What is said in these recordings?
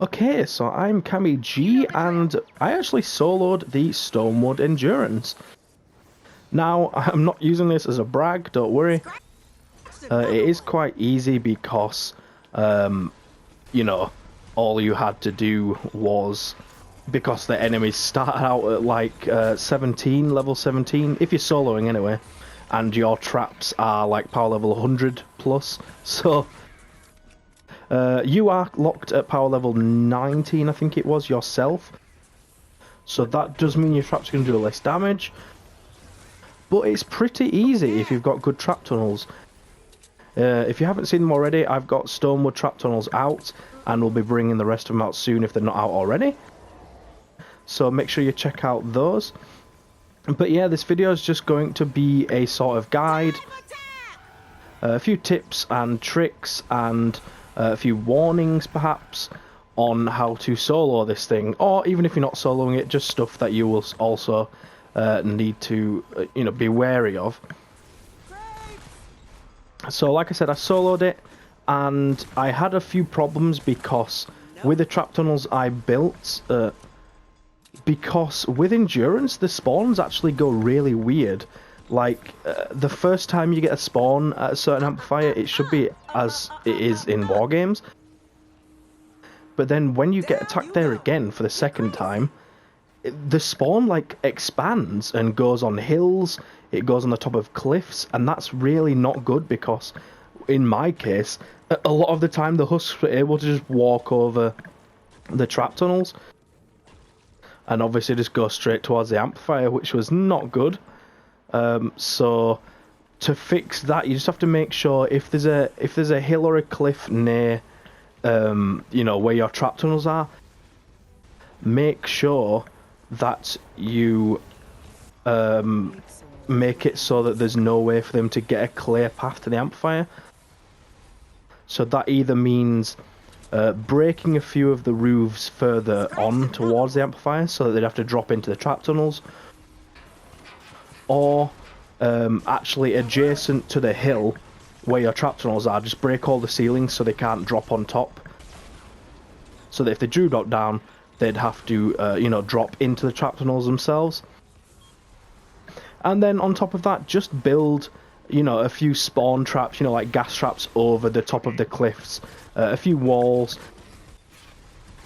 Okay, so I'm CammyG, and I actually soloed the Stonewood Endurance. Now, I'm not using this as a brag, don't worry. It is quite easy because, you know, all you had to do was, because the enemies start out at like 17, level 17, if you're soloing anyway, and your traps are like power level 100 plus, so you are locked at power level 19, I think it was, yourself. So that does mean your traps can do less damage. But it's pretty easy if you've got good trap tunnels. If you haven't seen them already, I've got Stonewood trap tunnels out, and we'll be bringing the rest of them out soon if they're not out already. So make sure you check out those. But yeah, this video is just going to be a sort of guide, a few tips and tricks, and a few warnings perhaps on how to solo this thing, or even if you're not soloing it, just stuff that you will also need to be wary of. So like I said, I soloed it, and I had a few problems because with the trap tunnels I built, because with endurance the spawns actually go really weird. Like, the first time you get a spawn at a certain amplifier, it should be as it is in wargames. But then when you get attacked there again for the second time, the spawn, like, expands and goes on hills, it goes on the top of cliffs, and that's really not good because, in my case, a lot of the time the husks were able to just walk over the trap tunnels, and obviously just go straight towards the amplifier, which was not good. So to fix that, you just have to make sure if there's a hill or a cliff near, where your trap tunnels are, make sure that you make it so that there's no way for them to get a clear path to the amplifier. So that either means breaking a few of the roofs further on towards the amplifier so that they'd have to drop into the trap tunnels, or actually adjacent to the hill where your trap tunnels are, just break all the ceilings so they can't drop on top. So that if they do drop down, they'd have to, drop into the trap tunnels themselves. And then on top of that, just build, a few spawn traps, like gas traps over the top of the cliffs, a few walls.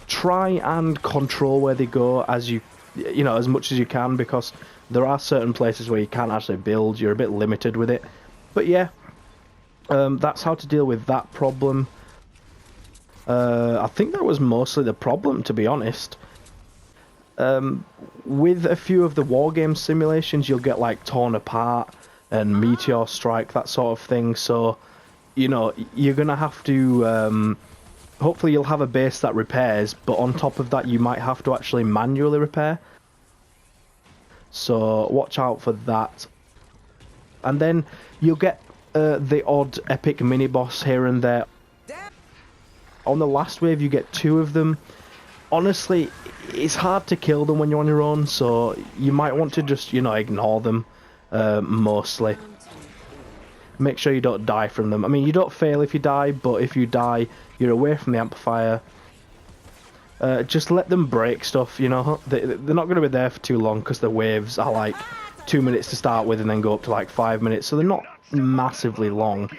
Try and control where they go as as much as you can, because there are certain places where you can't actually build, you're a bit limited with it. But yeah, that's how to deal with that problem. I think that was mostly the problem, to be honest. With a few of the wargame simulations, you'll get like torn apart and meteor strike, that sort of thing. So, you're gonna have to. Hopefully, you'll have a base that repairs, but on top of that, you might have to actually manually repair. So watch out for that. And then you'll get the odd epic mini boss here and there. On the last wave, you get 2 of them. Honestly, it's hard to kill them when you're on your own, so you might want to just, ignore them, mostly. Make sure you don't die from them. I mean, you don't fail if you die, but if you die, you're away from the amplifier. Just let them break stuff, they're not going to be there for too long because the waves are like 2 minutes to start with and then go up to like 5 minutes, so they're not massively long.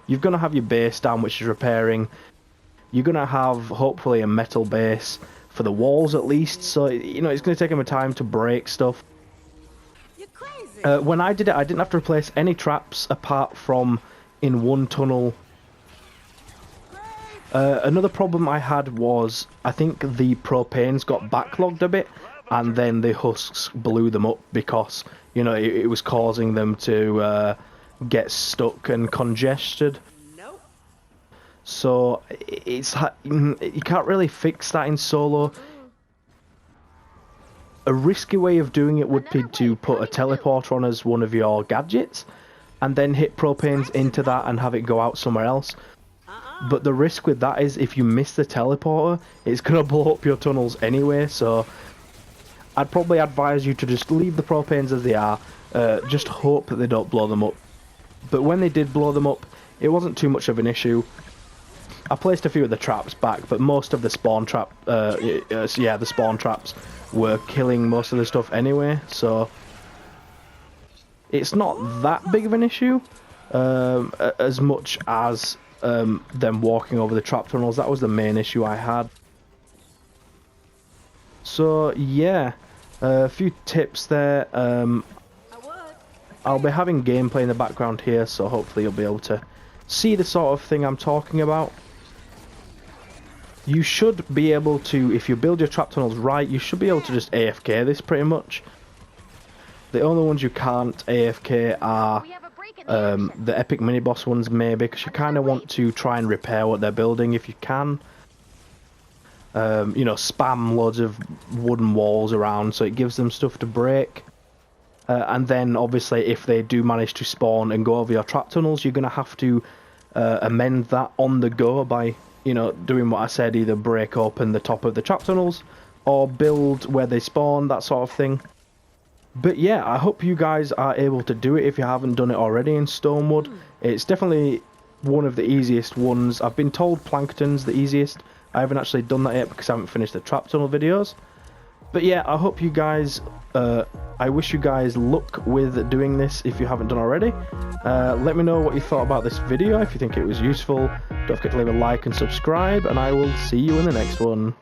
You're going to have your base down, which is repairing. You're going to have, hopefully, a metal base for the walls at least, so, it's going to take them a time to break stuff. You're crazy. When I did it, I didn't have to replace any traps apart from in one tunnel. Another problem I had was, I think the propanes got backlogged a bit, and then the husks blew them up because, it was causing them to get stuck and congested. Nope. So you can't really fix that in solo. A risky way of doing it would be to put a teleporter on as one of your gadgets, and then hit propanes into that and have it go out somewhere else. But the risk with that is if you miss the teleporter, it's going to blow up your tunnels anyway, so I'd probably advise you to just leave the propanes as they are, just hope that they don't blow them up. But when they did blow them up, it wasn't too much of an issue. I placed a few of the traps back, but most of the spawn trap, yeah, the spawn traps were killing most of the stuff anyway, so it's not that big of an issue, as much as them walking over the trap tunnels. That was the main issue I had. So yeah, a few tips there. I'll be having gameplay in the background here, so hopefully you'll be able to see the sort of thing I'm talking about. You should be able to, if you build your trap tunnels right, you should be able to just AFK this pretty much. The only ones you can't AFK are the epic mini boss ones, maybe, because you kind of want to try and repair what they're building if you can. You know, spam loads of wooden walls around so it gives them stuff to break. And then obviously if they do manage to spawn and go over your trap tunnels, you're going to have to amend that on the go by, you know, doing what I said, either break open the top of the trap tunnels or build where they spawn, that sort of thing. But yeah, I hope you guys are able to do it if you haven't done it already in Stonewood. It's definitely one of the easiest ones. I've been told Plankton's the easiest. I haven't actually done that yet because I haven't finished the trap tunnel videos. But yeah, I hope you guys, I wish you guys luck with doing this if you haven't done already. Let me know what you thought about this video, if you think it was useful. Don't forget to leave a like and subscribe, and I will see you in the next one.